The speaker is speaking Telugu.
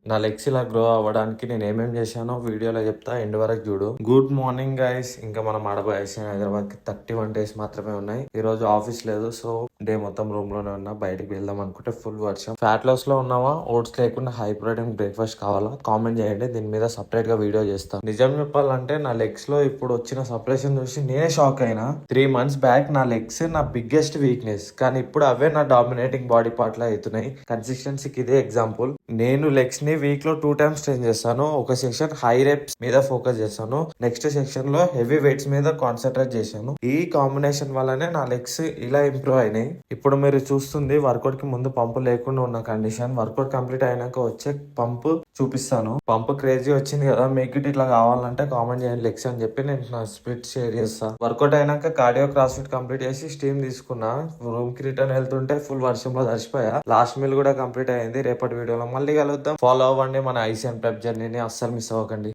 నా లెగ్స్ ఇలా గ్రో అవ్వడానికి నేను ఏమేం చేశానో వీడియోలో చెప్తా, ఎండ్ వరకు చూడు. Good morning guys. ఇంకా మనం ఆడబోయేసి హైదరాబాద్ కి 31 days మాత్రమే ఉన్నాయి. ఈ రోజు ఆఫీస్ లేదు, సో డే మొత్తం రూమ్ లోనే ఉన్నా. బయటికి వెళ్దాం అనుకుంటే ఫుల్ వర్షం. ఫ్యాట్ లాస్ లో ఉన్నావా, ఓట్స్ లేకుండా హై ప్రోటీన్ బ్రేక్ఫాస్ట్ కావాలా, కామెంట్ చేయండి. దీని మీద సపరేట్ గా వీడియో చేస్తాను. నిజం చెప్పాలంటే నా లెగ్స్ లో ఇప్పుడు వచ్చిన సపరేషన్ చూసి నేనే షాక్ అయినా. 3 months బ్యాక్ నా లెగ్స్ నా బిగ్గెస్ట్ వీక్నెస్, కానీ ఇప్పుడు అవే నా డామినేటింగ్ బాడీ పార్ట్ లా అవుతున్నాయి. కన్సిస్టెన్సీకి ఇదే ఎగ్జాంపుల్. నేను లెగ్స్ ని వీక్ లో 2 times ట్రైన్ చేస్తాను. ఒక సెక్షన్ హై రెప్స్ మీద ఫోకస్ చేస్తాను, నెక్స్ట్ సెక్షన్ లో హెవీ వెయిట్స్ మీద కాన్సన్ట్రేట్ చేశాను. ఈ కాంబినేషన్ వల్లనే నా లెగ్స్ ఇలా ఇంప్రూవ్ అయినాయి. ఇప్పుడు మీరు చూస్తుంది వర్కౌట్ కి ముందు పంపు లేకుండా ఉన్న కండిషన్. వర్కౌట్ కంప్లీట్ అయినాక వచ్చే పంపు చూపిస్తాను. పంపు క్రేజీ వచ్చింది కదా, మీకు ఇట్లా కావాలంటే కామెంట్ చేయండి లెగ్స్ అని చెప్పి నేను నా స్ప్లిట్ షేర్ చేస్తా. వర్కౌట్ అయినాక కార్డియో క్రాస్ ఫిట్ కంప్లీట్ చేసి స్టీమ్ తీసుకున్నా. రూమ్ కి రిటర్న్ వెళ్తుంటే ఫుల్ వర్షంలో తడిసిపోయా. లాస్ట్ మీల్ కూడా కంప్లీట్ అయింది. రేపటి వీడియోలో మళ్ళీ కలుద్దాం. ఫాలో అవ్వండి మన ఐసీఎన్ ప్రెప్ జర్నీని, అస్సలు మిస్ అవ్వకండి.